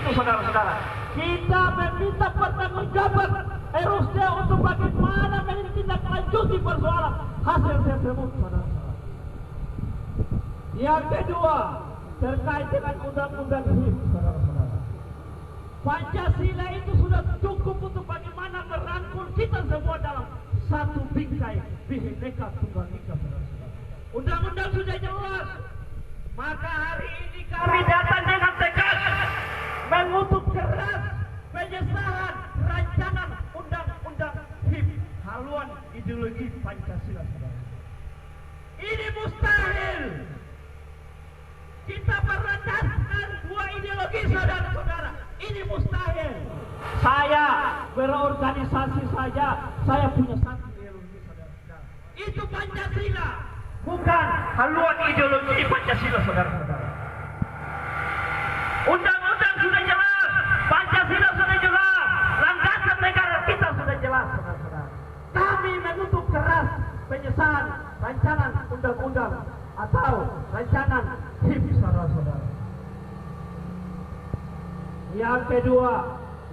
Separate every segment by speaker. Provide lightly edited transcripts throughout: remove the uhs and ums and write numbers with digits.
Speaker 1: itu, saudara-saudara. Kita meminta pertanggungjawaban RUSD untuk bagaimana menindaklanjuti persoalan hasil tersebut, saudara-saudara. Yang kedua, terkait dengan undang-undang HIM, saudara-saudara. Pancasila itu sudah cukup untuk bagaimana merangkul kita semua dalam satu bingkai Bhinneka Tunggal Ika, saudara-saudara. Undang-undang sudah jelas. Maka hari ini kami datang dengan tegas mengutuk keras penyesalan rancangan undang-undang HIM haluan ideologi Pancasila, saudara. Ini mustahil kita merendahkan dua ideologi, saudara-saudara. Ini mustahil. Saya berorganisasi saja, saya punya satu ideologi, saudara-saudara. Itu Pancasila, bukan haluan ideologi Pancasila, saudara-saudara. Undang-undang sudah jelas, Pancasila sudah jelas, landasan negara kita sudah jelas, saudara-saudara. Kami mengutuk keras penyesalan rancangan undang-undang atau rancangan HIM, saudara-saudara. Yang kedua,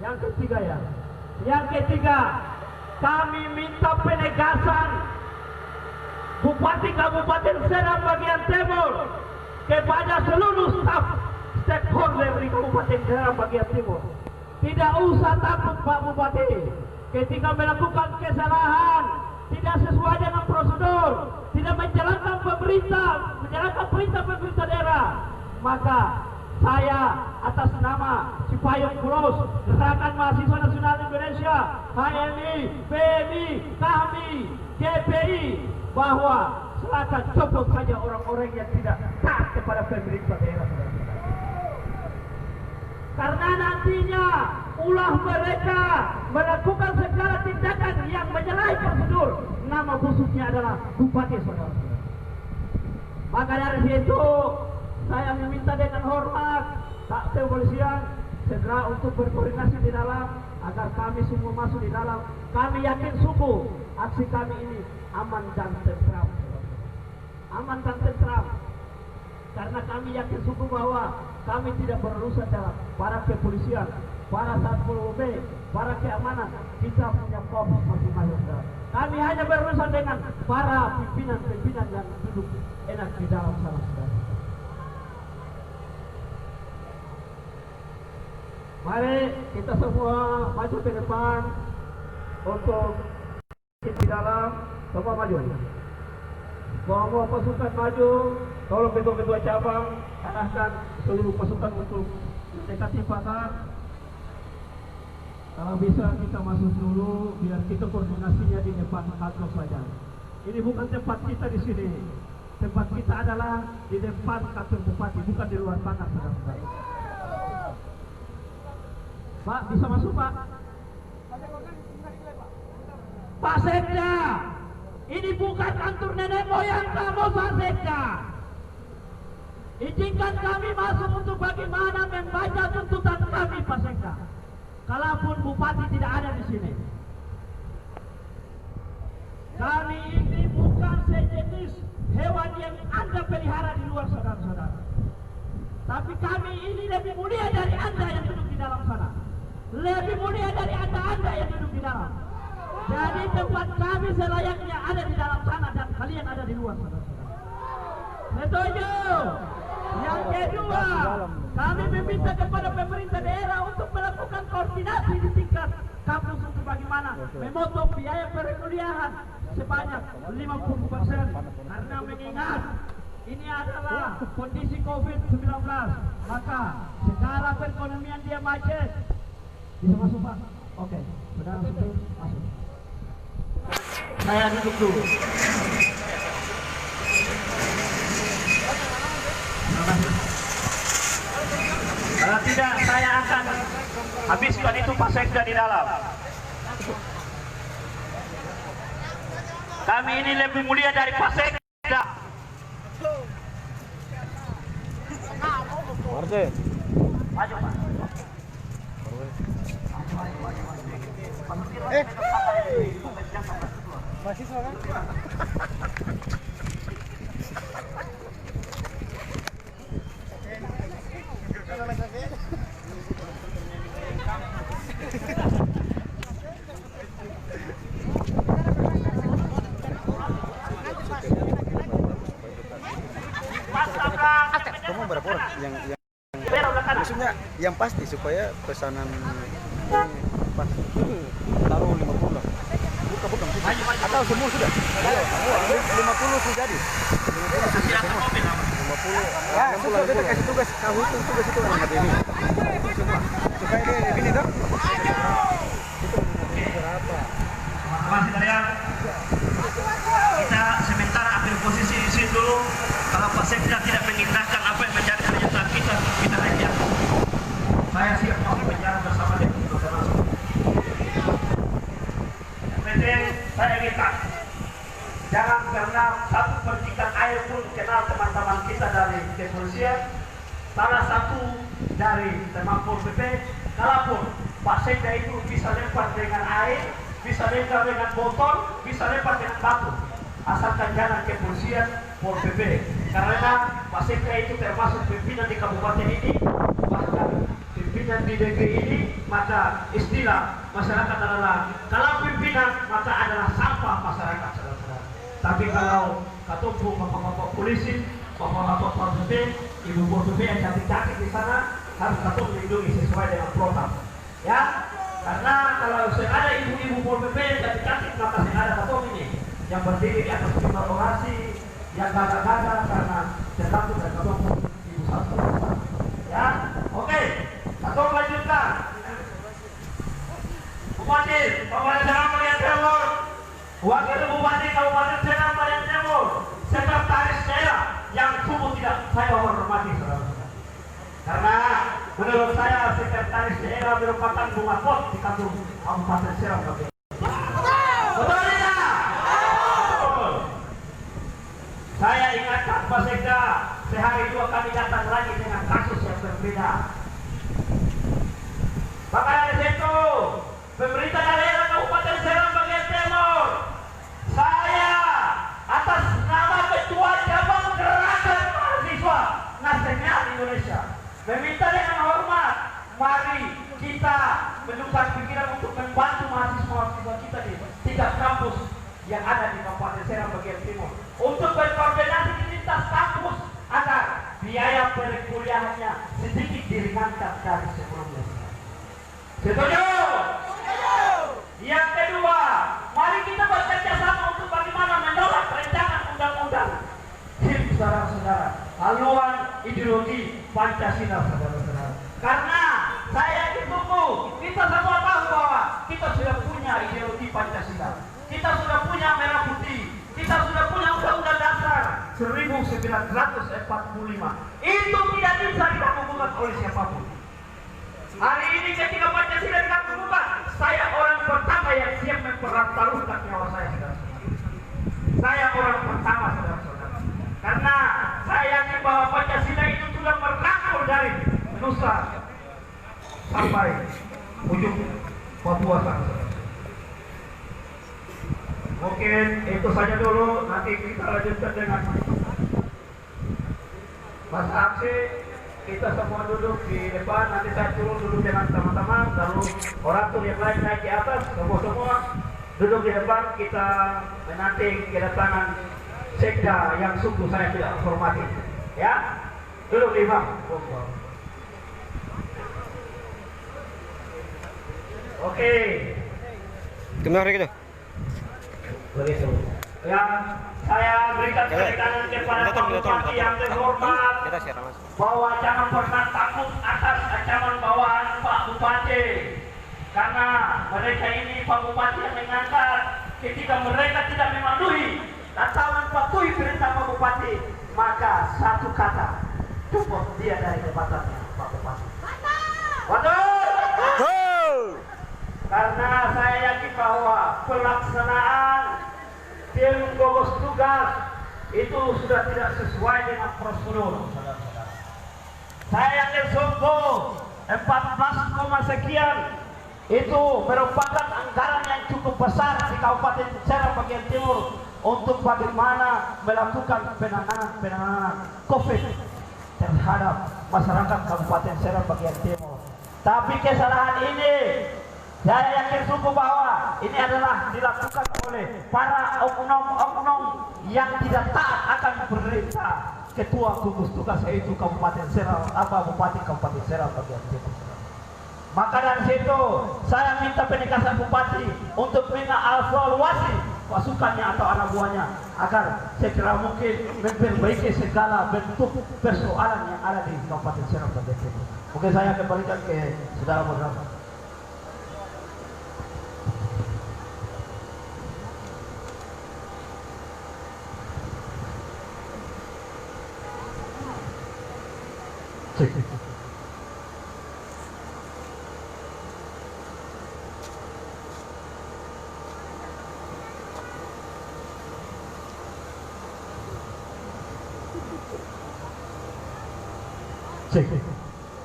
Speaker 1: yang ketiga ya. Yang ketiga, kami minta penegasan Bupati Kabupaten Serang bagian Timur kepada seluruh staf stakeholder di Kabupaten Serang bagian Timur. Tidak usah takut, Pak Bupati, ketika melakukan kesalahan tidak sesuai dengan prosedur, tidak menjalankan menjalankan perintah pemerintah daerah, maka saya atas nama Cipayung Cross, Gerakan Mahasiswa Nasional Indonesia, HMI, PMI, kami, GPI, bahwa silakan copot saja orang-orang yang tidak taat kepada pemerintah daerah, saudara-saudara. Karena nantinya ulah mereka melakukan segala tindakan yang menyalahi prosedur, nama busuknya adalah bupati, saudara-saudara. Maka dari situ saya meminta dengan hormat Pak Kepolisian segera untuk berkoordinasi di dalam agar kami semua masuk di dalam. Kami yakin sungguh aksi kami ini aman dan tentram, aman dan tentram, karena kami yakin sungguh bahwa kami tidak berurusan dengan para kepolisian, para satpol pp, para keamanan. Kita punya korps masing-masing. Kami hanya berurusan dengan para pimpinan-pimpinan yang duduk enak di dalam sana, saudara. Mari kita semua maju ke depan untuk di dalam, semua maju. Semua pasukan maju, tolong ketua-ketua cabang arahkan seluruh pasukan untuk mendekati pakar. Kalau bisa kita masuk dulu, biar kita koordinasinya di depan kantor saja. Ini bukan tempat kita di sini. Tempat kita adalah di depan kantor bupati, bukan di luar pakar, saudara-saudara. Pak, bisa masuk, Pak? Pak Sekda, ini bukan kantor nenek moyang kamu, Pak Sekda. Izinkan kami masuk untuk bagaimana membaca tuntutan kami, Pak Sekda. Kalaupun bupati tidak ada di sini. Kami ini bukan sejenis hewan yang Anda pelihara di luar, saudara-saudara. Tapi kami ini lebih mulia dari Anda yang duduk di dalam sana. Lebih mulia dari Anda yang duduk di dalam. Jadi tempat kami selayaknya ada di dalam sana dan kalian ada di luar, saudara-saudara. Setuju? Yang kedua, kami meminta kepada pemerintah daerah untuk melakukan koordinasi di tingkat kampus untuk bagaimana memotong biaya perkuliahan sebanyak 50%, karena mengingat ini adalah kondisi COVID-19, maka segala perekonomian dia macet. Bisa masuk, Pak? Oke, saudara supir masuk. Saya duduk dulu. Kalau tidak, saya akan habiskan itu Pak Sekda di dalam. Kami ini lebih mulia dari Pak Sekda. Maju, Pak.
Speaker 2: Mahasiswa kan? maksudnya yang pasti supaya pesanan ini pas taruh 50 lah. Bukan. Atau semua sudah? Ayo, 50 sudah jadi. 50 sudah semua. 50. Ya, sudah kita kasih tugas, kau hitung tugas itu orang ini. Semua. Supaya dia gini dong. Itu berapa?
Speaker 1: Teman-teman sekalian, kita sementara ambil posisi di sini dulu. Kalau Pak Sekda tidak mengindahkan apa yang menjadi pernyataan kita aja. Saya siap masuk penjara bersama dengan saudara. Yang penting saya ingatkan, jangan pernah satu percikan air pun kenal teman-teman kita dari kepolisian, salah satu dari Temangpol PP. Kalaupun Pak Sekda itu bisa lempar dengan air, bisa lempar dengan botol, bisa lempar dengan batu, asalkan jangan kepolisian, Pol PP. Karena Pak Sekda itu termasuk pimpinan di kabupaten ini, bahkan pimpinan di negeri ini, maka istilah masyarakat adalah kalau pimpinan maka adalah sampah masyarakat, saudara-saudara. Tapi kalau ketumpu bapak-bapak polisi, bapak-bapak Pol PP, ibu Pol PP yang cantik-cantik di sana harus ketum melindungi sesuai dengan protap. Ya, karena kalau ada ibu-ibu Pol PP yang cantik-cantik maka ada ketum ini yang berdiri di atas pilar orasi, yang gagah-gagah karena tergantung dari ketum ibu satu. Ya, oke. Ketum lanjutkan. Bupati Kabupaten Serang Bagian Timur, Wakil Bupati Kabupaten Serang Bagian Timur, Sekretaris Daerah yang sungguh tidak saya hormati, saudara-saudara. Karena menurut saya Sekretaris Daerah merupakan bunga pot di kantor Kabupaten Serang Bagian Timur. Betul tidak? Betul. Saya ingatkan Pak Sekda, sehari dua kali datang lagi dengan kasus yang berbeda. Maka dari situ, pemerintah daerah Kabupaten Serang Bagian Timur, saya atas nama Ketua Cabang Gerakan Mahasiswa Nasional Indonesia meminta dengan hormat, mari kita menukar pikiran untuk membantu mahasiswa-mahasiswa kita di tingkat kampus yang ada di Kabupaten Serang Bagian Timur untuk berkoordinasi di lintas kampus agar biaya perkuliahannya sedikit diringankan dari sebelumnya. Setuju? Yang kedua, mari kita bekerja sama untuk bagaimana menolak rancangan undang-undang HIM, saudara-saudara, haluan ideologi Pancasila, saudara-saudara. Karena saya yakin kita semua tahu bahwa kita sudah punya ideologi Pancasila, kita sudah punya merah putih, kita sudah punya undang-undang dasar 1945. Itu tidak bisa diganggu-gugat oleh siapapun. Hari ini ketika Pancasila diganggu-gugat, saya orang pertama yang siap mempertaruhkan nyawa saya, saudara-saudara. Saya orang pertama, saudara-saudara. Karena saya yakin bahwa Pancasila itu sudah merangkul dari Nusa sampai ujung Papua, saudara-saudara. Mungkin itu saja dulu, nanti kita lanjutkan dengan Mas Aksi. Kita semua duduk di depan, nanti saya turun duduk dengan teman-teman, lalu orator yang lain naik di atas, semua duduk di depan, kita menanti kedatangan Sekda yang sungguh saya tidak hormati. Ya, duduk di bawah. Oke.
Speaker 2: Gimana gitu?
Speaker 1: Begitu. Yang saya berikan tekanan kepada Pak Bupati yang terhormat bahwa jangan pernah takut atas ancaman bawaan Pak Bupati, karena mereka ini Pak Bupati yang mengangkat ketika mereka tidak memenuhi atau mematuhi perintah Pak Bupati, maka satu kata copot dia dari jabatannya Pak Bupati. Waduh! Karena saya yakin bahwa pelaksanaan tim gugus tugas itu sudah tidak sesuai dengan prosedur, saudara-saudara. Saya yakin sungguh 14, sekian itu merupakan anggaran yang cukup besar di Kabupaten Serang Bagian Timur untuk bagaimana melakukan penanganan COVID terhadap masyarakat Kabupaten Serang Bagian Timur. Tapi kesalahan ini saya yakin sungguh bahwa ini adalah dilakukan oleh para oknum-oknum yang tidak taat akan perintah ketua gugus tugas yaitu Kabupaten Serang, Bupati Kabupaten Serang bagian timur. Maka dari situ saya minta penegasan Bupati untuk mengevaluasi pasukannya atau anak buahnya agar segera mungkin memperbaiki segala bentuk persoalan yang ada di Kabupaten Serang bagian timur. Mungkin saya kembalikan ke saudara moderator.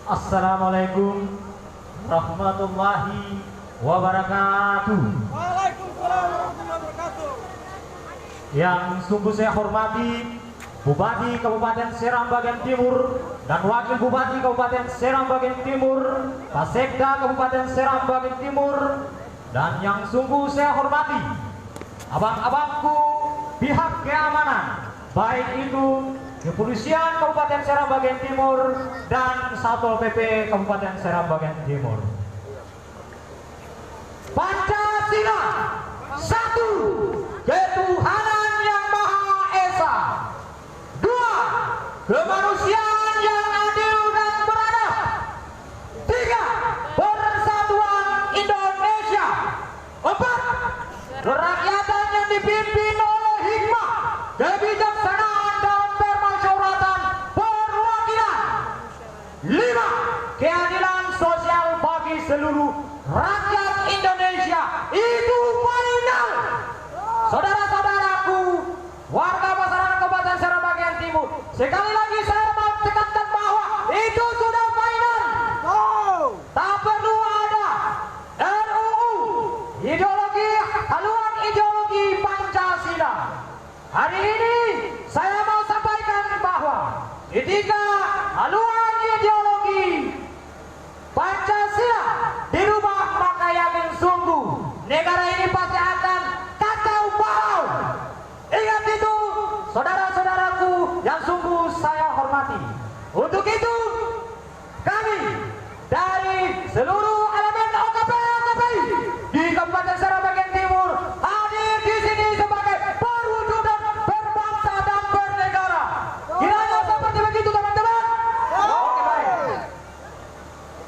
Speaker 3: Assalamualaikum warahmatullahi wabarakatuh.
Speaker 2: Waalaikumsalam warahmatullahi wabarakatuh.
Speaker 3: Yang sungguh saya hormati Bupati Kabupaten Serang bagian Timur dan Wakil Bupati Kabupaten Serang bagian Timur, Kasekda Kabupaten Serang bagian Timur, dan yang sungguh saya hormati abang-abangku pihak keamanan, baik itu Kepolisian Kabupaten Serang bagian Timur dan Satpol PP Kabupaten Serang bagian Timur. Pancasila, satu, ketuhanan yang Maha Esa. Dua, kemanusiaan yang adil dan beradab. Tiga, persatuan Indonesia. Empat, kerakyatan yang dipimpin oleh hikmah, kebijaksanaan dan permusyawaratan perwakilan. Lima, keadilan sosial bagi seluruh rakyat Indonesia. Itu final. Saudara-saudaraku, warga masyarakat Kabupaten Serang bagian Timur, sekali lagi saya mau tekankan bahwa itu sudah final. Tak perlu ada RUU, ideologi, haluan ideologi Pancasila. Hari ini saya mau sampaikan bahwa ketika haluan ideologi Pancasila dirubah, maka yakin sungguh negara ini pasti akan kacau balau. Ingat itu, saudara-saudaraku yang sungguh saya hormati. Untuk itu, kami dari seluruh elemen OKP di Kabupaten Serang bagian Timur hadir di sini sebagai perwujudan berbangsa dan bernegara. Kiranya seperti begitu, teman-teman. Oke, baik.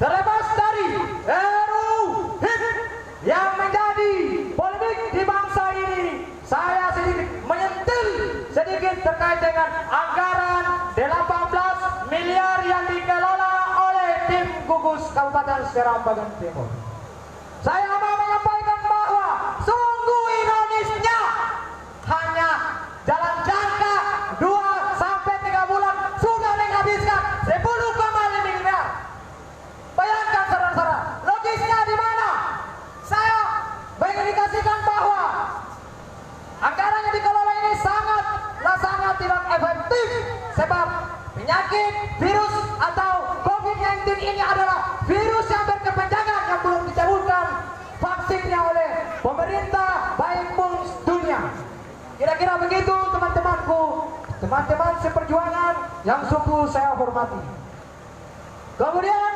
Speaker 3: Terlepas dari RUU yang menjadi polemik di bangsa ini, saya sedikit menyentil sedikit terkait dengan anggaran 18 miliar yang dikelola oleh tim gugus Kabupaten Serang bagian Timur. Saya mau menyampaikan bahwa sungguh ironisnya hanya jalan jangka 2-3 bulan sudah menghabiskan 10,5 miliar. Bayangkan saudara-saudara, logisnya di mana? Saya mengindikasikan bahwa anggaran yang dikelola ini sangat tidak efektif, sebab penyakit virus atau COVID-19 ini adalah virus yang berkepanjangan yang belum dicabutkan vaksinnya oleh pemerintah baik pun dunia. Kira-kira begitu teman-temanku, teman-teman seperjuangan yang sungguh saya hormati. Kemudian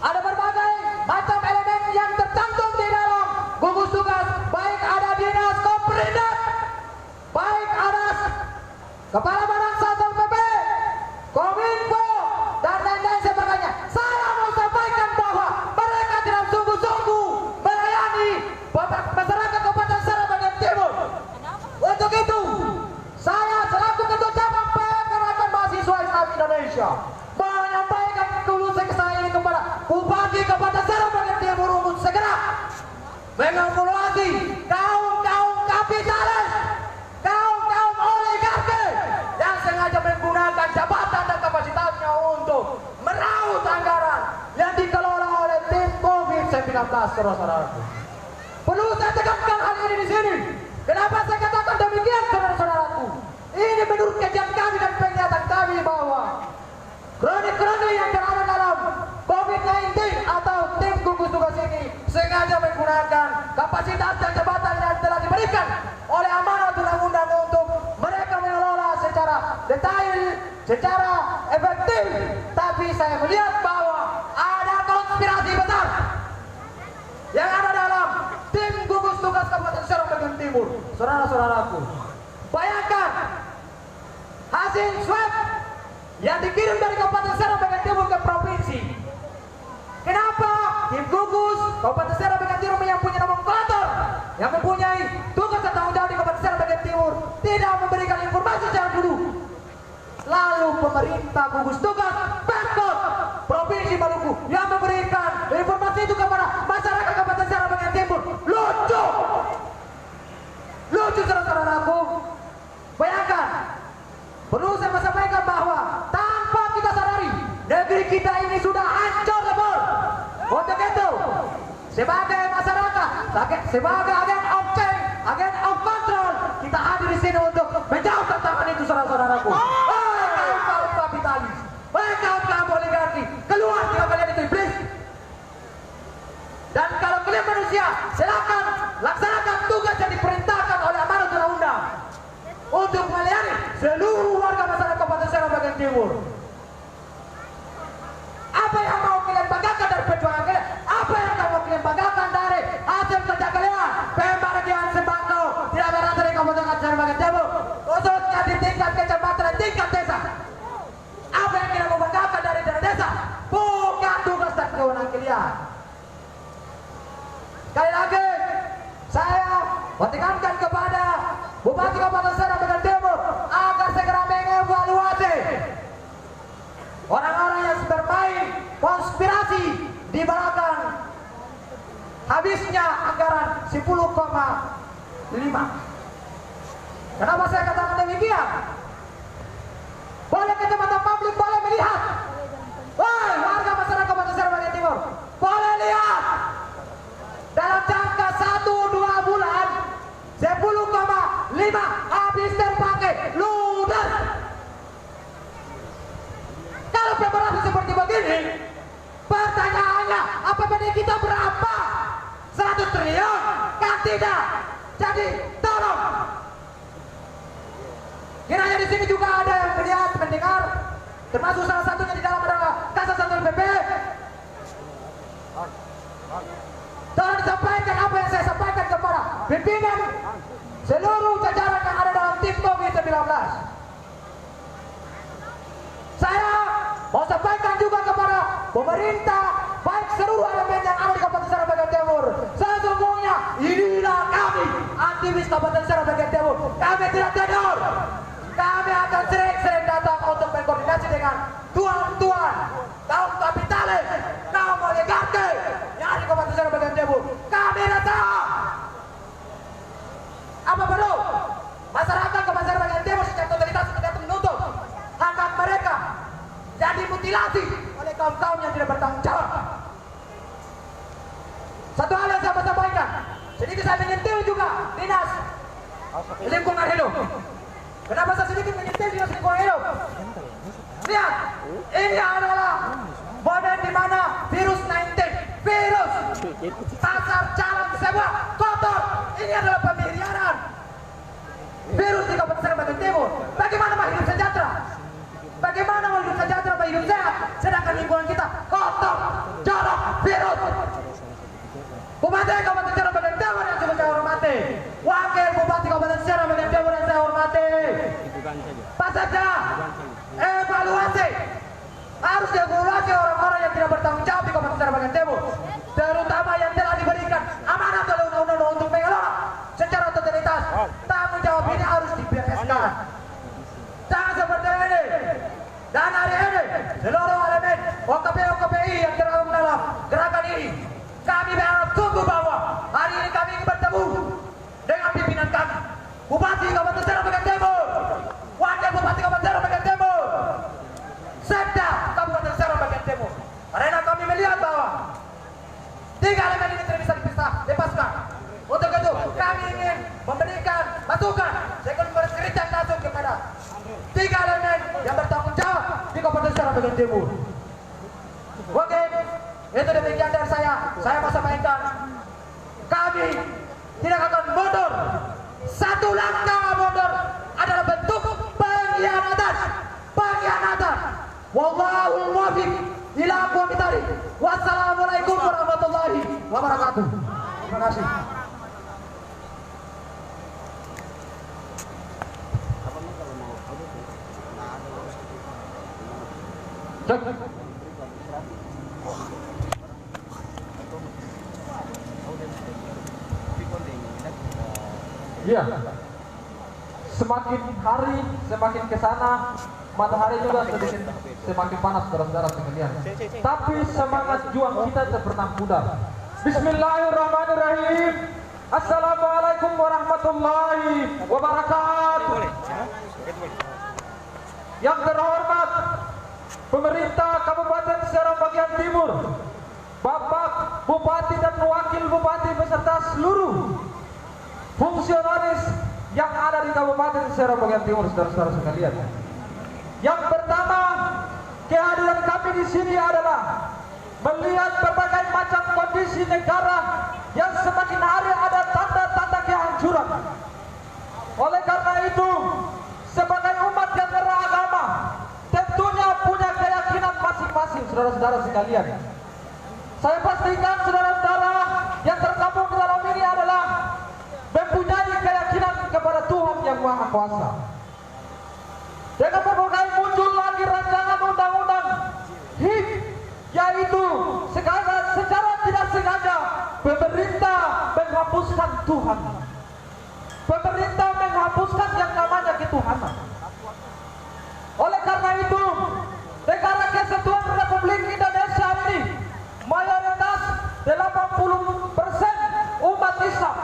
Speaker 3: ada berbagai macam elemen yang tercantum di dalam gugus tugas, baik ada dinas Koprindak, baik ada Kepala Badan Satpol PP, Kominfo, dan lain-lain sebagainya. Saya mau sampaikan bahwa mereka tidak sungguh-sungguh melayani masyarakat Kabupaten Serang bagian Timur. Untuk itu, saya selaku Ketua Cabang Pergerakan Mahasiswa Islam Indonesia menyampaikan keluhan saya ini kepada Bupati Kabupaten Serang bagian Timur untuk segera mengevaluasi kaum kapitalis, kaum oligarki yang sengaja menggunakan jabatan dan kapasitasnya untuk meraut anggaran yang dikelola oleh tim COVID-19, saudara-saudaraku. Perlu saya tegaskan hal ini di sini. Kenapa saya katakan demikian, saudara-saudaraku? Ini menurut kajian kami dan penglihatan kami bahwa kroni-kroni yang berada dalam COVID-19 atau tim gugus tugas ini sengaja menggunakan kapasitas dan jabatan yang telah diberikan oleh amanat undang-undang untuk mereka mengelola secara detail secara efektif, tapi saya melihat bahwa ada konspirasi besar yang ada dalam tim gugus tugas Kabupaten Serang bagian timur. Saudara-saudaraku, bayangkan hasil swab yang dikirim dari Kabupaten Serang bagian timur ke provinsi. Kenapa tim gugus Kabupaten Serang bagian timur yang punya nomenklatur, yang mempunyai tugas dan tanggung jawab di Kabupaten Serang bagian timur tidak memberikan informasi secara dulu? Lalu pemerintah gugus tugas Pemkot Provinsi Maluku yang memberikan informasi itu kepada masyarakat Kabupaten Serang bagian timur. Lucu, saudara-saudaraku. Bayangkan, perlu saya sampaikan bahwa tanpa kita sadari negeri kita ini sudah hancur lebur. Untuk itu, sebagai masyarakat, sebagai agen of change, agen of control, kita hadir di sini untuk menjawab tantangan itu, saudara-saudaraku. Kapitalis, kaum oligarki, keluar jika kalian itu iblis. Dan kalau kalian manusia, silakan laksanakan tugas yang diperintahkan oleh amanat undang-undang untuk melayani seluruh warga masyarakat Kabupaten Serang bagian timur. Apa yang mau kalian banggakan dari perjuangan kalian? Apa yang mau kalian banggakan dari hasil kerja kalian? Pembagian sembako tidak berasal dari Kabupaten Serang bagian timur, khususnya di tingkat kecamatan dan tingkat desa. Apa yang kalian mau banggakan dari desa? Bukan tugas dan kewenangan kalian. Sekali lagi, saya mengingatkan kepada Bupati Kabupaten Serang bagian timur agar segera mengevaluasi orang-orang yang bermain konspirasi di belakang habisnya anggaran 10,5. Kenapa saya katakan demikian? Boleh kacamata publik boleh melihat. Woi, warga masyarakat Kabupaten Serang bagian timur, boleh lihat. Dalam jangka 1-2 bulan 10,5 habis terpakai ludes. Kalau preparasi seperti begini, pertanyaannya APBD kita berapa? 100 triliun? Kan tidak. Jadi tolong, kiranya di sini juga ada yang melihat, mendengar, termasuk salah satunya di dalam adalah Kasat Satpol PP. Tolong disampaikan apa yang saya sampaikan kepada pimpinan seluruh jajaran yang ada dalam tim COVID-19. Saya mau sampaikan juga kepada pemerintah, baik seluruh elemen yang ada di Kabupaten Serang bagian timur. Sesungguhnya inilah kami, aktivis Kabupaten Serang bagian timur. Kami tidak tidur. Kami akan sering-sering datang untuk berkoordinasi dengan tuan-tuan, kaum kapitalis, kaum oligarki yang ada di Kabupaten Serang bagian timur. Kami datang. Apa perlu? Masyarakat Kabupaten Serang bagian timur secara totalitas tidak menuntut hak mereka jadi mutilasi oleh kaum-kaum yang tidak bertanggung jawab. Satu hal yang saya mau sampaikan, sedikit saya menyentil juga dinas lingkungan hidup. Kenapa saya sedikit menyentil dinas lingkungan hidup? Lihat, ini adalah momen di mana virus 19, virus pasar jalan sewa kotor, ini adalah pemiliaran virus di Kabupaten Serang bagian timur. Bagaimana mau hidup sejahtera? Bagaimana mau hidup sejahtera, mau hidup sehat, sedangkan lingkungan kita kotor, jorok, virus. Bupati Kabupaten Serang bagian timur yang juga saya hormati, Wakil Bupati Kabupaten Serang bagian timur yang saya hormati, Pak Sekda, evaluasi, harus dievaluasi orang-orang yang tidak bertanggung jawab di Kabupaten Serang bagian timur, terutama yang telah diberikan amanat oleh undang-undang untuk mengelola secara totalitas. Tanggung jawab ini harus dibereskan. Jangan seperti ini. Dan hari ini seluruh elemen OKPI yang tergabung dalam gerakan ini, kami berharap sungguh bahwa hari ini kami ingin bertemu dengan pimpinan kami, Bupati Kabupaten Serang bagian timur, Wakil Bupati Kabupaten Serang bagian timur, Sekda Kabupaten Serang bagian timur. Karena kami melihat bahwa tiga elemen ini tidak bisa dilepaskan. Untuk itu kami ingin memberikan masukan sekaligus kritik langsung kepada tiga elemen yang bertanggung jawab di Kabupaten Serang bagian timur. Oke, itu demikian dari saya. Saya mau sampaikan, kami tidak akan mundur. Satu langkah mundur adalah bentuk pengkhianatan. Wallahul muwaffiq ila aqwamit thariq. Wassalamualaikum warahmatullahi wabarakatuh. Terima kasih. Cek. Iya. Semakin hari semakin ke sana, matahari juga sedikit semakin panas, saudara-saudara sekalian. Tapi semangat juang kita tak pernah pudar. Bismillahirrahmanirrahim. Assalamualaikum warahmatullahi wabarakatuh. Yang terhormat Pemerintah Kabupaten Serang bagian Timur, Bapak Bupati dan Wakil Bupati beserta seluruh fungsionaris yang ada di Kabupaten Serang bagian Timur, saudara-saudara sekalian. Yang pertama, kehadiran kami di sini adalah melihat berbagai macam kondisi negara yang semakin hari ada tanda-tanda kehancuran. Oleh karena itu, sebagai umat yang beragama, tentunya punya keyakinan masing-masing, saudara-saudara sekalian. Saya pastikan saudara-saudara yang tergabung di dalam ini adalah mempunyai keyakinan kepada Tuhan yang Maha Kuasa. Dengan berbagai muncul lagi rancangan undang-undang HIM, yaitu secara tidak sengaja pemerintah menghapuskan Tuhan. Pemerintah menghapuskan yang namanya ketuhanan. Oleh karena itu, negara Kesatuan Republik Indonesia ini mayoritas 80% umat Islam.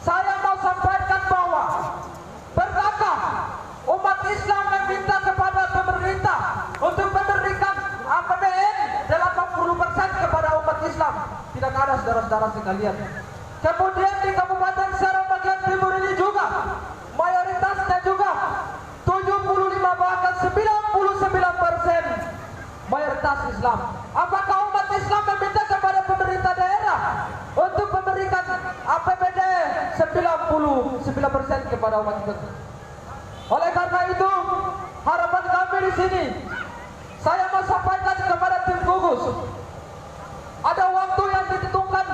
Speaker 3: Saya mau sampaikan bahwa pernahkah umat Islam meminta kepada pemerintah untuk memberikan APBN 80% kepada umat Islam? Tidak ada, saudara-saudara sekalian. Kemudian di Kabupaten Serang bagian Timur ini juga mayoritasnya juga 75 bahkan 99% mayoritas Islam. Apakah umat Islam meminta kepada pemerintah daerah untuk memberikan APBD 99% kepada umat Islam? Oleh karena itu, harapan kami di sini, saya mau sampaikan kepada tim gugus. Ada waktu yang ditentukan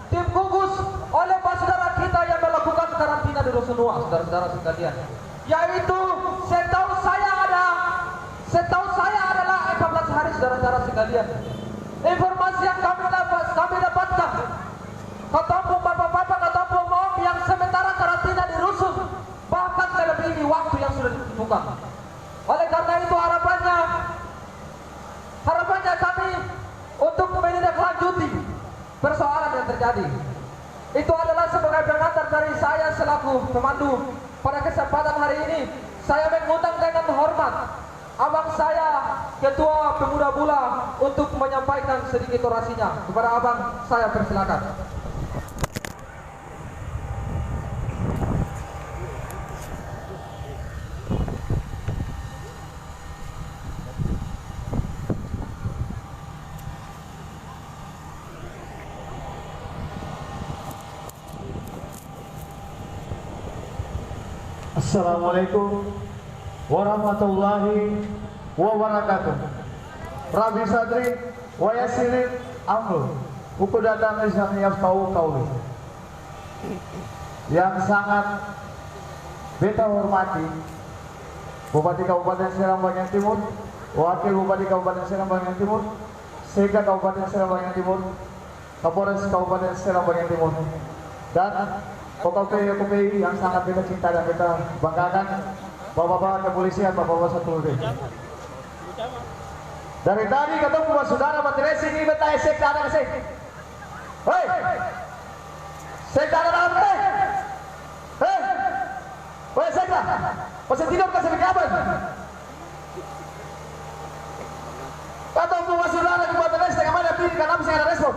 Speaker 3: tim gugus oleh saudara kita yang melakukan karantina di Rusunua, saudara-saudara sekalian. Yaitu setahu saya adalah 14 hari, saudara-saudara sekalian. Informasi yang kami dapatkan, ketemu bapak-bapak, ketemu mom yang sementara karantina di Rusun, bahkan melebihi waktu yang sudah ditentukan. Oleh karena itu harapannya kami untuk menindaklanjuti persoalan yang terjadi. Itu adalah sebagai pengantar dari saya selaku pemandu. Pada kesempatan hari ini, saya mengundang dengan hormat abang saya, Ketua Pemuda Bula, untuk menyampaikan sedikit orasinya. Kepada abang, saya persilakan.
Speaker 4: Assalamualaikum warahmatullahi wabarakatuh. Rabbi sadri wa yassir amri uqdatan min lisani yafqahu qawli. Yang sangat beta hormati Bupati Kabupaten Serang bagian Timur, Wakil Bupati Kabupaten Serang bagian Timur, Sekda Kabupaten Serang bagian Timur, Kapolres Kabupaten Serang bagian Timur, dan OKP yang sangat kita cinta dan kita banggakan, bapak-bapak kepolisian, bapak-bapak satu D. Dari tadi ketemu sama saudara Batiresi ini beta esek ada kesek. Hei, sekda ada dalam teh. Hei, hei sekda, masih tidur kasih kabar. Ketemu sama saudara di Batiresi tengah mana pilih karena bisa ada respon.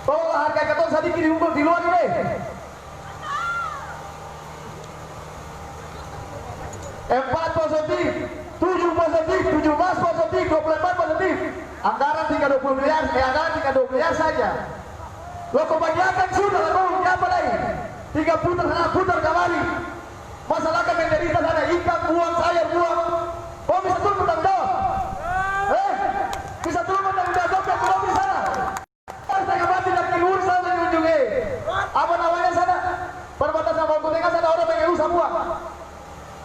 Speaker 4: Tolonglah harga ketong sedikit diunggul di luar ini. 4 positif, 7 positif, 17 positif, 24 positif. Anggaran 320 miliar, anggaran 320 miliar saja. Lo kebanyakan sudah, lo apa lagi? 3 putar kembali. Masyarakat menderita sana, ikan buang, sayur buang. Kau bisa turun bertanggung jawab? Bisa turun bertanggung jawab yang turun di sana. Setengah mati dan keluar sana ujungnya. Apa namanya sana? Perbatasan Bangku Tengah sana orang pengen usaha buang.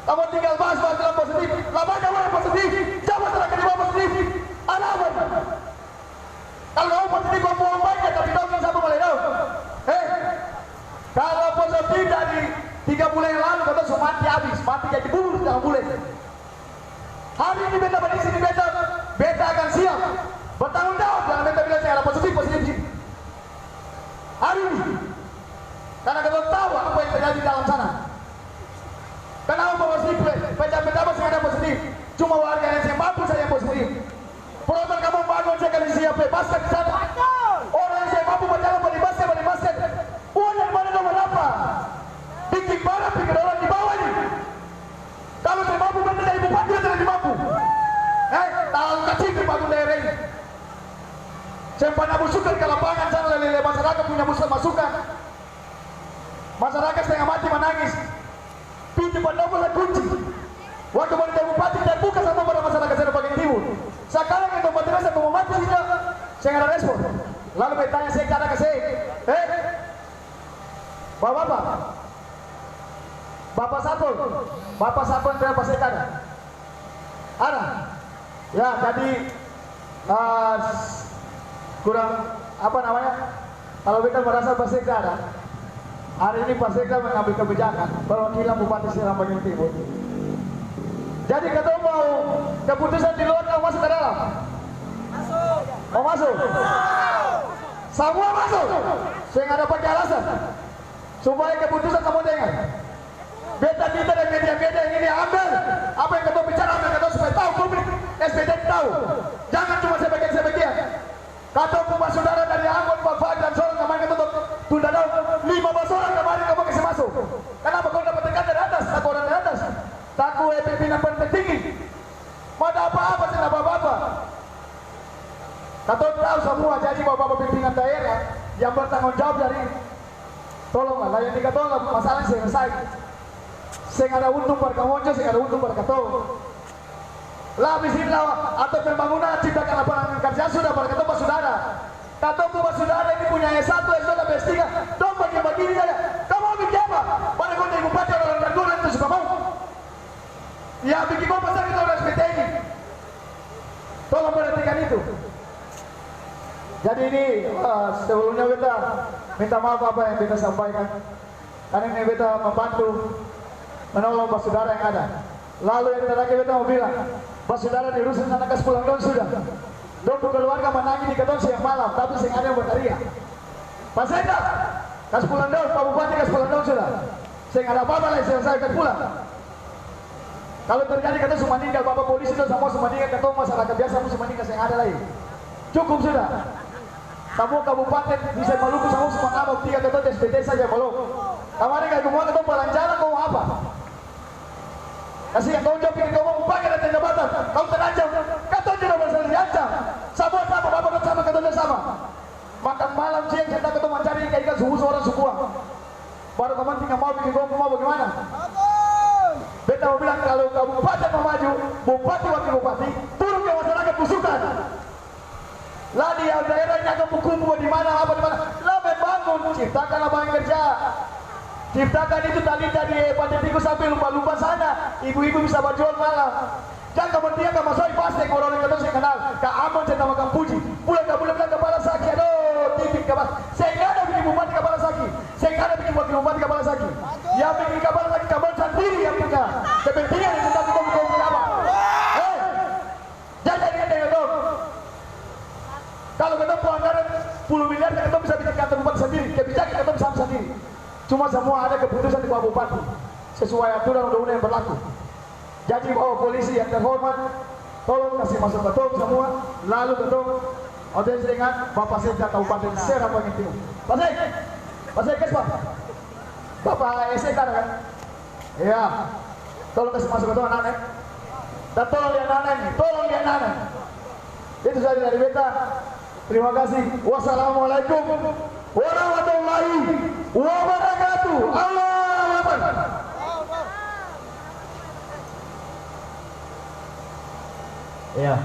Speaker 4: Kamu tinggal bahas dalam positif. Lamanya orang positif, jangan masyarakat di bawah positif. Ada apa? Kalau kamu positif, kau buang banyak, tapi kau yang sama boleh tahu. Kalau positif dari 3 bulan yang lalu, kata semua mati habis, mati jadi bubur 3 bulan. Hari ini beta berdiri di beta akan siap bertanggung jawab. Jangan beta bilang saya ada positif sini. Hari ini, karena kita tahu apa yang terjadi dalam sana. Kenapa positif? Beta masih ada positif. Cuma warga yang saya mampu saya yang positif. Program kamu bangun saya akan siap bebaskan di sana. Orang yang saya mampu berjalan bebaskan. Uang yang mana nomor apa? Bikin barang, bikin orang di bawah ini. Kalau saya mampu berarti dari bupati saya tidak mampu. Tahu kecil dibangun daerah ini. Saya pernah masukan ke lapangan sana lele masyarakat punya masukan. Masyarakat setengah mati menangis. Pintu pendopo saya kunci. Waktu mau jadi bupati saya buka sama pada masyarakat saya bagian timur. Sekarang yang tempat saya mau mati saya nggak ada respon. Lalu bertanya saya cara ke saya, Bapak Sapon berapa sekar? Ada. Ya, jadi kurang apa namanya? Kalau kita merasa Pak Sekda ada, hari ini Pak Sekda mengambil kebijakan perwakilan Bupati Seram Bagian Timur. Jadi kita mau keputusan di luar atau masuk ke dalam? Masuk. Mau masuk? Semua masuk. Saya nggak ada pakai alasan supaya keputusan kamu dengar. Beta kita dan media-media yang ini ambil apa yang kita bicara, ambil kita supaya tahu publik SPD tahu. Jangan cuma sebagian. Kata Pak saudara dari Ambon, Pak Fahad dan Sorong kemarin kita tunda daun 15 orang kemarin kamu kasih masuk. Kenapa kau dapat tekan dari atas? Aku orang dari atas. Takut pimpinan pentinggi. Mau ada apa-apa sih apa-apa. Kata tahu semua jadi bapak pimpinan daerah yang bertanggung jawab dari tolonglah yang dikatakan masalah selesai. Saya ada untung pada kamu, saya ada untung pada kata. Lah bismillah atau pembangunan ciptakan lapangan kerja sudah pada kata Pak Saudara. Kata Pak Saudara ini punya S1, S2, S3, dong bagi-bagi ini aja. Kamu ambil siapa? Pada kau jadi bupati orang Ranggul itu suka mau. Ya bikin kau pasal itu orang SPT ini. Tolong perhatikan itu. Jadi ini sebelumnya beta minta maaf apa yang beta sampaikan. Karena ini beta membantu menolong Pak Saudara yang ada. Lalu yang terakhir beta mau bilang, Pak Saudara diurusin anak kas pulang dong sudah. Dong keluarga menangis di ketong siang malam, tapi sing ada yang berteriak. Pak Sekda, kas pulang dong, Pak Bupati kas pulang dong sudah. Sing ada apa-apa lah selesai kas pulang. Kalau terjadi kata semua meninggal, Bapak polisi itu semua meninggal, ketong masyarakat biasa semua meninggal sing ada lagi. Cukup sudah. Kamu kabupaten bisa Maluku semua nama 3 ketong SPT saja belum. Kemarin kayak semua ketong pelancaran kau apa? Kasih yang kau jawab ini kau mau pakai dan jabatan, kau terancam, kata tidak bersalah diancam. Sama bapak sama katanya sama. Makan malam siang kita ketemu mencari ikan suara semua. Baru kamu tinggal mau bikin gua mau bagaimana? Beta mau bilang kalau kabupaten mau maju, bupati wakil bupati turun ke masyarakat busukan. Lah di daerahnya akan berkumpul di mana apa di mana. Lah membangun, ciptakan lapangan kerja. Ciptakan itu tali dari Panjatiku sampai lupa-lupa sana. Ibu-ibu bisa berjual malam. Jangan kemudian kamu masuk pasti orang yang ketemu saya kenal. Kak Amon saya namakan Puji. Bulan kepala sakit. Aduh, tipik kepala. Saya nggak ada bikin bupati kepala sakit. Saya nggak ada bikin wakil bupati kepala sakit. Yang bikin kepala sakit kamu sendiri yang punya kepentingan yang tentang kamu kenapa? Jangan dengan dong. Kalau ketemu anggaran 10 miliar, ketemu bisa bikin kantor bupati sendiri. Kebijakan ketemu sama sendiri. Cuma semua ada keputusan di bawah bupati sesuai aturan undang-undang yang berlaku. Jadi bawa polisi yang terhormat, tolong kasih masuk ketum semua, lalu ketum audiens dengan Bapak Sekda Kabupaten Seram Bagian Timur. Pak Sekda, Bapak SK kan? Iya. Tolong kasih masuk ketum anak-anak. Dan tolong lihat anak-anak. Itu saja dari beta. Terima kasih. Wassalamualaikum warahmatullahi wabarakatuh. Allahu Akbar.
Speaker 1: Ya,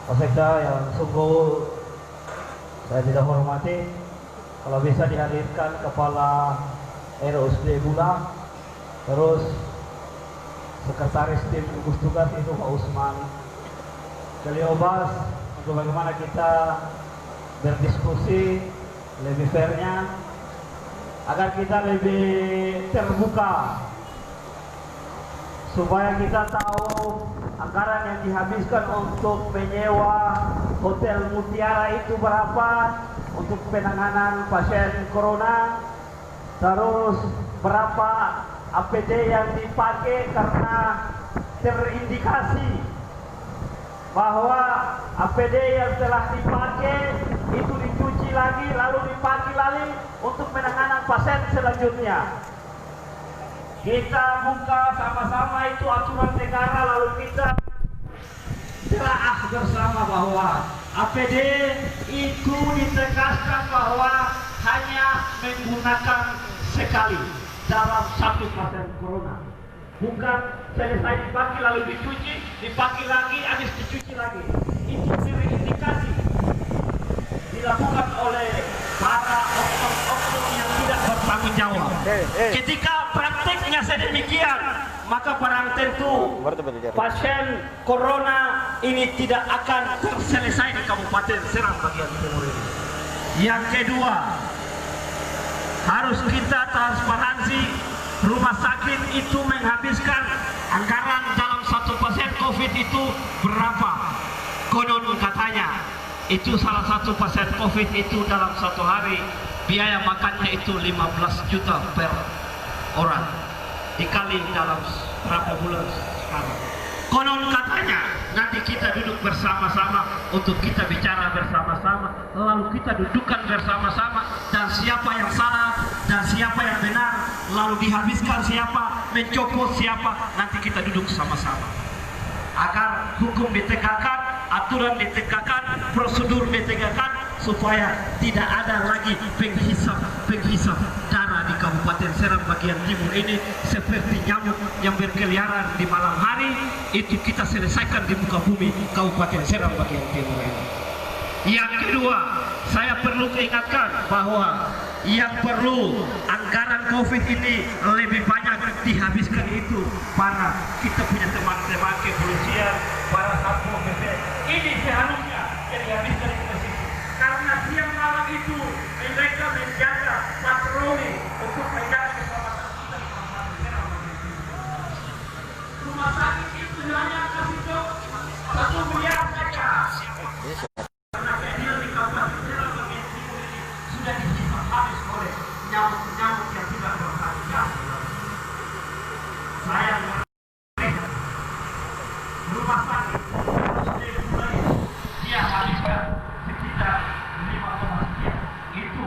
Speaker 1: Pak Sekda yang sungguh saya tidak hormati, kalau bisa dihadirkan Kepala RSUD Bulang, terus Sekretaris Tim Gugus Tugas itu Pak Usman, beliau bahas untuk bagaimana kita berdiskusi lebih fairnya, agar kita lebih terbuka, supaya kita tahu anggaran yang dihabiskan untuk menyewa Hotel Mutiara itu berapa untuk penanganan pasien corona, terus berapa APD yang dipakai karena terindikasi bahwa APD yang telah dipakai itu dicuci lagi lalu dipakai lagi untuk penanganan pasien selanjutnya. Kita buka sama-sama itu aturan negara, lalu kita telaah bersama bahwa APD itu ditegaskan bahwa hanya menggunakan sekali dalam satu pasien corona, bukan selesai dipakai lalu dipakai lagi, habis dicuci lagi. Itu terindikasi dilakukan oleh para oknum-oknum yang tidak bertanggung jawab. Ketika prakteknya sedemikian, maka barang tentu pasien corona ini tidak akan terselesai di Kabupaten Serang bagian timur ini. Yang kedua, harus kita transparansi, rumah sakit itu menghabiskan anggaran dalam satu pasien COVID itu berapa? Konon katanya itu salah satu pasien COVID itu dalam satu hari biaya makannya itu 15 juta per orang, dikali dalam berapa bulan sekarang. Konon katanya nanti kita duduk bersama-sama untuk kita bicara bersama-sama, lalu kita dudukkan bersama-sama, dan siapa yang salah dan siapa yang benar, lalu dihabiskan siapa, mencopot siapa, nanti kita duduk sama-sama agar hukum ditegakkan, aturan ditegakkan, prosedur ditegakkan, supaya tidak ada lagi penghisap darah di Kabupaten Serang bagian timur ini seperti nyamuk yang berkeliaran di malam hari. Itu kita selesaikan di muka bumi Kabupaten Serang bagian timur ini. Yang kedua, saya perlu ingatkan bahwa yang perlu anggaran COVID ini lebih banyak dihabiskan itu para kita punya teman-teman kepolisian, para satpol pp. Ini seharusnya yang dihabiskan ke situ, karena siang malam itu mereka menjaga patroli untuk menjaga keselamatan kita di Kabupaten Serang. Rumah sakit itu hanya kasih jok 1 miliar saja. Karena kehadiran di Kabupaten Serang bagian timur ini sudah dihisap habis oleh nyamuk-nyamuk yang tidak bertanggung jawab. Saya rumah sakit dia habiskan sekitar 5 sekian, itu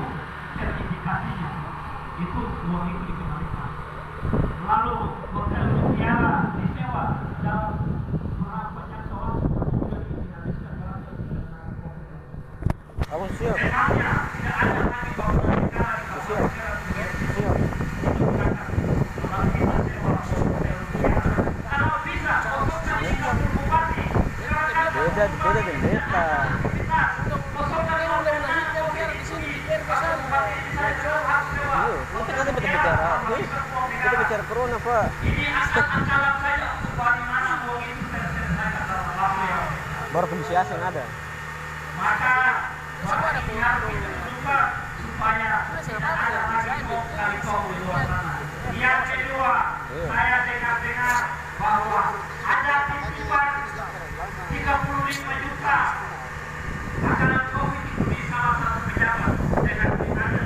Speaker 1: sertifikasinya, itu uang itu dikembalikan. Lalu Hotel Mutiara disewa dalam berapa jangka waktu sudah dihabiskan berapa
Speaker 2: Abang siap.
Speaker 1: Sebenarnya tidak ada lagi bahwa negara di Kabupaten Serang
Speaker 2: Siap.
Speaker 1: kalau bisa kosongkan di kantor bupati,
Speaker 2: Beda dengan desa. Iya, kita kan bicara. Kita bicara corona, Pak.
Speaker 1: Ini akal-akalan saja bagaimana uang itu terselesaikan dalam waktu yang
Speaker 2: Baru kondisi asing ada.
Speaker 1: maka harus kita juga supaya tidak ada lagi bom kali bom di luar sana. Yang kedua, saya dengar bahwa ada titipan 35 juta makanan COVID itu di salah satu pejabat dengan tindakan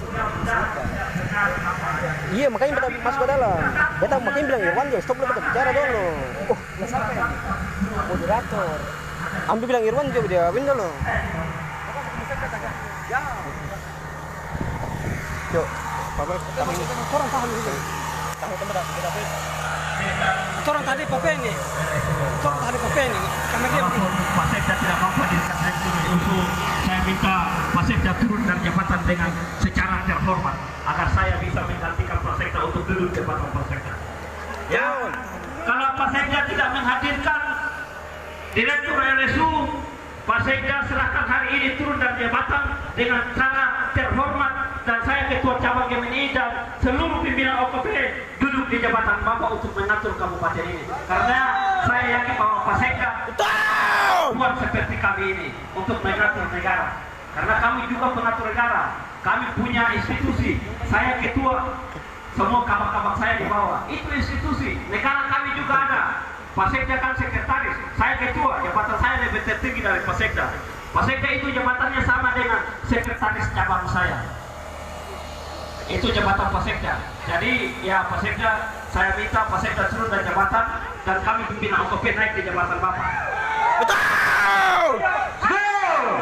Speaker 1: mudah-mudahan tidak benar apa adanya.
Speaker 2: Iya, makanya kita masuk ke dalam. Kita makin bilang Irwan, ya stop dulu, kita bicara dulu. Oh, nggak sampai. Moderator. Ambil bilang Irwan juga dia win dulu. Yuk, Pak, orang tahan dulu. Tahan tempat kita.
Speaker 5: Orang tadi pakai ini, karena dia
Speaker 1: Walaupun Pak Sekda tidak mampu dikatakan usul, saya minta Pak Sekda turun dari jabatan dengan secara terhormat agar saya bisa menggantikan Pak Sekda untuk duduk di jabatan Pak Sekda. Ya, kalau Pak Sekda tidak menghadirkan Direktur RSU Pasekda serahkan hari ini turun dari jabatan dengan cara terhormat, dan saya Ketua Cabang MNI dan seluruh pimpinan OKP duduk di jabatan Bapak untuk mengatur kabupaten ini. Karena saya yakin bahwa Pasekda buat seperti kami ini untuk mengatur negara. Karena kami juga pengatur negara, kami punya institusi. Saya ketua, semua kabak-kabak saya di bawah. Itu institusi. Negara kami juga ada. Pasekda kan sekretaris, saya ketua, jabatan saya lebih tertinggi dari Pasekda. Pasekda itu jabatannya sama dengan sekretaris cabang saya. Itu jabatan Pasekda. Jadi ya Pasekda, saya minta Pasekda turun dari jabatan dan kami pimpinan OKP naik di jabatan Bapak.
Speaker 2: Betul!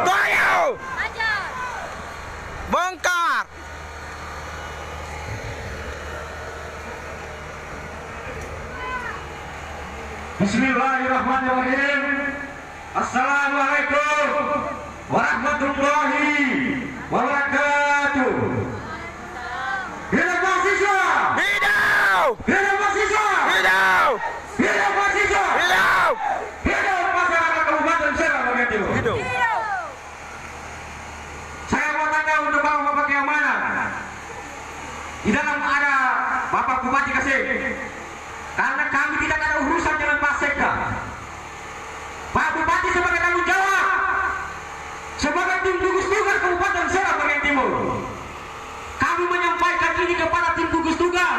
Speaker 2: Toyo! Bongkar!
Speaker 3: Bismillahirrahmanirrahim. Assalamualaikum warahmatullahi wabarakatuh. Hidup mahasiswa!
Speaker 2: Hidup!
Speaker 3: Hidup mahasiswa!
Speaker 2: Hidup!
Speaker 3: Hidup mahasiswa!
Speaker 2: Hidup!
Speaker 3: Hidup masyarakat Kabupaten Serang Bagian Timur.
Speaker 2: Hidup!
Speaker 3: Saya mau tanya untuk bapak-bapak yang mana? Di dalam ada Bapak Bupati Kasih. Karena kami tidak ada urusan dengan Pasekda. Pak Bupati sebagai tanggung jawab, sebagai tim gugus tugas Kabupaten Serang Bagian Timur, kami menyampaikan ini kepada tim gugus tugas.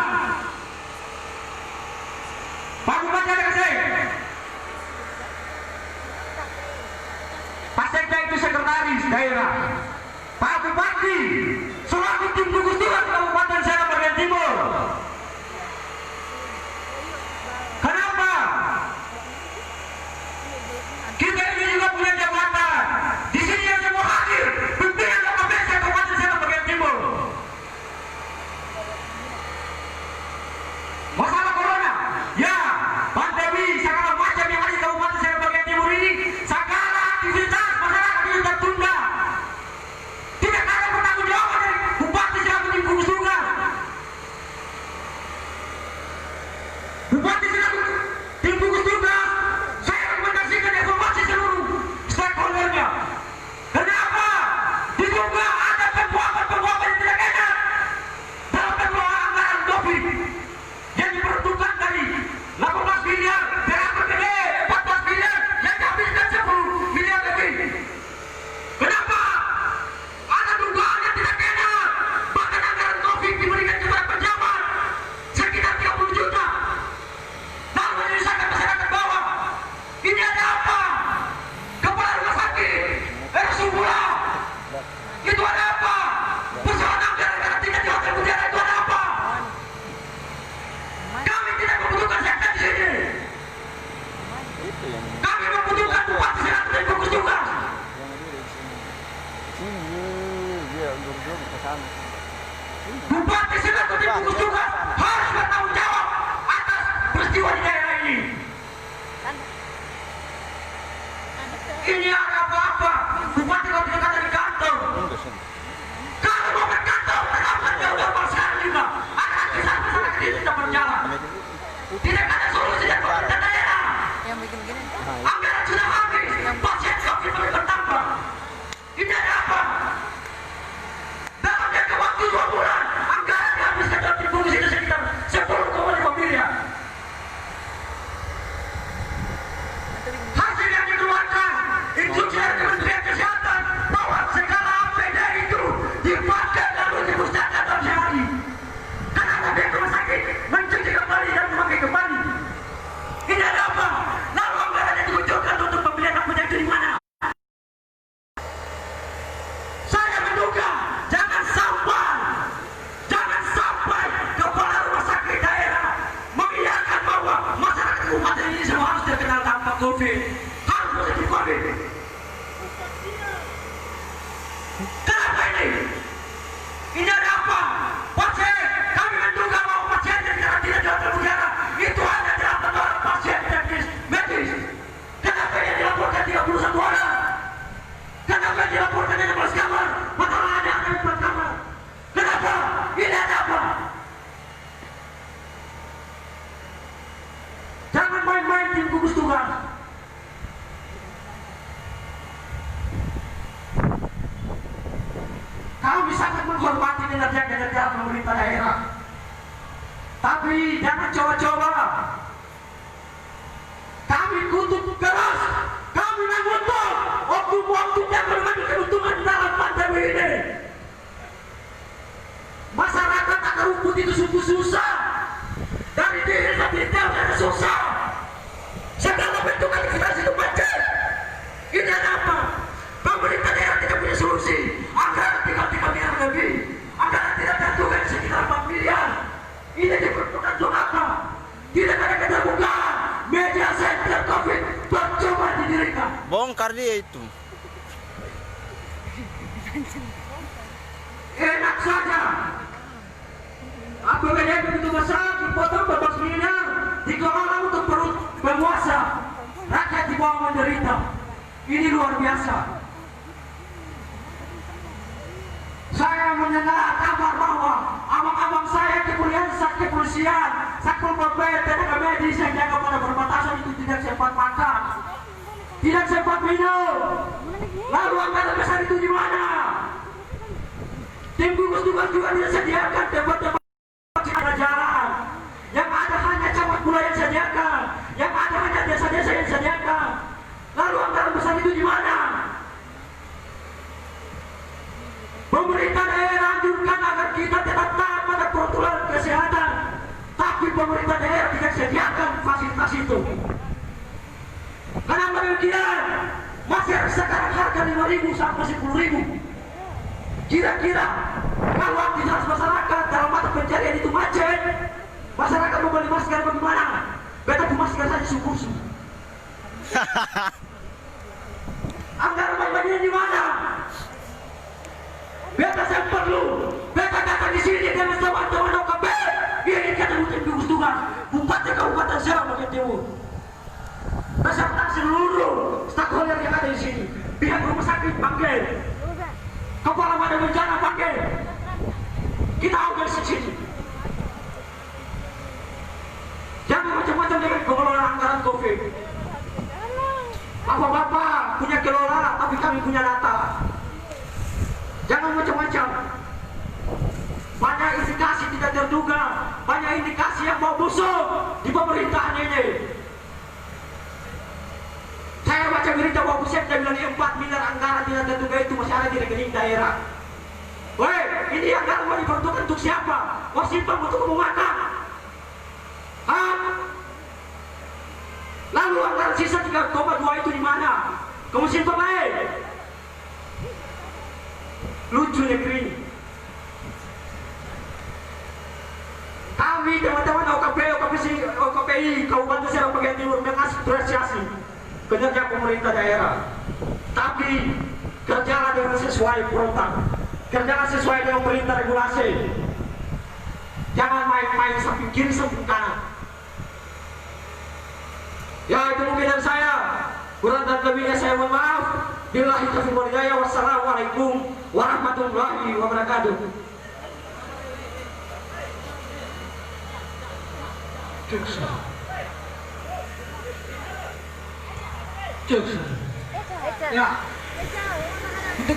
Speaker 3: Pak Bupati ada kasih. Pasekda itu sekretaris daerah. Pak Bupati selaku tim gugus tugas Kabupaten Serang Bagian Timur. Kenapa? Kita ini juga punya jabatan. Di sini yang semua hadir pimpinan OKP Kabupaten Serang Bagian Timur. Masalah corona, ya, pandemi segala macam yang ada di Kabupaten Serang Bagian Timur ini, segala aktivitas masyarakat ini tertunda. Tidak ada pertanggungjawaban dari Bupati selaku tim gugus tugas. Bupati selaku tim gugus tugas, saya rekomendasikan evaluasi seluruh stakeholdernya. Kenapa? Diduga ada penguapan-penguapan yang tidak enak dalam pengelolaan anggaran COVID yang diperuntukkan dari 18 miliar dari APBD 14 miliar yang dihabiskan 10 miliar lebih. Kenapa? Ada dugaan yang tidak enak. Bahkan anggaran COVID diberikan kepada pejabat sekitar 30 juta. Lalu menyusahkan masyarakat bawah. Ini ada apa? Kepala rumah sakit RSU Bulak. Itu ada apa? Persoalan anggaran karantina di Hotel Mutiara itu ada apa? Kami tidak membutuhkan sektor di sini. Kami membutuhkan bupati selaku tim gugus tugas. Bupati selaku tim gugus tugas harus bertanggung jawab atas peristiwa di daerah ini. Ini ada apa-apa? Bupati kalau tidak ada di kantor. Kalau mau berkantor, kenapa dia udah pasang juga? Ada aktivitas masyarakat ini tidak berjalan. Tidak ada solusi dari pemerintah daerah. Anggaran sudah habis, pasien COVID masih bertambah. Ini ada apa? Dalam jangka waktu 2 bulan, anggaran dihabiskan dalam tim gugus itu sekitar 10,5 miliar. Hasil yang dikeluarkan instruksi dari Kementerian Kesehatan bahwa segala APD itu dipakai lalu dipusatkan dalam sehari. Karena ada rumah sakit mencuci kembali dan memakai kembali. Ini ada apa? Lalu anggaran yang dikucurkan untuk pembelian APD itu di mana? Saya menduga jangan sampai kepala rumah sakit daerah mengiyakan bahwa masyarakat kabupaten ini semua harus terkenal tanpa COVID, harus positif COVID. Kenapa ini? Ini ada apa? Pasien, kami menduga bahwa pasien yang karantina di Hotel Mutiara itu hanya 8 orang pasien teknis medis. Kenapa yang dilaporkan 31 orang? Kenapa yang dilaporkan 16 kamar? Padahal ada 4 kamar. Kenapa? Ini ada apa? Jangan main-main tim gugus tugas. menghormati kinerja pemerintah daerah. Tapi jangan coba-coba. Kami kutuk keras, kami mengutuk waktu yang bermadu keuntungan dalam pandemi ini. Masyarakat akar rumput itu sungguh susah. Dari diri detail dan susah. Segala bentuk aktivitas itu macet. Ini ada apa? Pemerintah daerah tidak punya solusi. Anggaran 3 miliar lebih. Anggaran tidak terduga sekitar 4 miliar. Ini diperlukan untuk apa? Tidak ada keterbukaan. Media center COVID percuma didirikan.
Speaker 2: Bongkar dia itu.
Speaker 3: Enak saja. APBD begitu besar, dipotong 14 miliar, dikelola untuk perut penguasa. Rakyat di bawah menderita. Ini luar biasa. Saya mendengar kabar bahwa abang-abang saya kepolisian, Satpol PP, tenaga medis yang jaga pada perbatasan itu tidak sempat makan, tidak sempat minum. Lalu anggaran besar itu di mana? Tim gugus tugas juga tidak sediakan tempat-tempat jalan. Yang ada hanya camat pula yang sediakan, yang ada hanya desa-desa yang sediakan. Lalu anggaran besar itu di mana? Pemerintah daerah anjurkan agar kita tetap taat pada protokol kesehatan, tapi pemerintah daerah tidak sediakan fasilitas itu. Kenapa demikian? Masker sekarang harga 5.000 sampai 10.000. Kira-kira kalau aktivitas masyarakat dalam mata pencarian itu macet, masyarakat mau beli masker bagaimana? Beta tuh masker saja syukur. Anggaran bagian di mana? Beta saya perlu. Beta datang di sini dengan teman-teman OKP. Ini kata rutin gugus tugas Bupati Kabupaten Serang bagian Timur. Beserta seluruh stakeholder yang ada di sini. Pihak rumah sakit panggil. Kepala Badan Bencana panggil. Kita organisasi sini. Jangan macam-macam dengan pengelolaan anggaran COVID. Bapak-bapak punya kelola, tapi kami punya data. Jangan macam-macam. Banyak indikasi tidak terduga, banyak indikasi yang mau busuk di pemerintahan ini. Saya baca berita bahwa Pusat bilang 4 miliar anggaran tidak terduga itu masih ada di rekening daerah. Woi, ini anggaran mau diperuntukkan untuk siapa? Mau simpan untuk kamu makan? Hah? Lalu anggaran sisa 3,2 itu di mana? Kamu simpan baik. Lucu negeri. Kami teman-teman OKPI Kabupaten Serang bagian Timur mengapresiasi kinerja pemerintah daerah. Tapi kerjalah dengan sesuai protap, kerjalah sesuai dengan perintah regulasi. Jangan main-main samping kiri samping kanan. Ya itu mungkin dari saya. Kurang dan lebihnya saya mohon maaf. Billahi taufiq wal hidayah. Wassalamualaikum warahmatullahi wabarakatuh. Ya. Untuk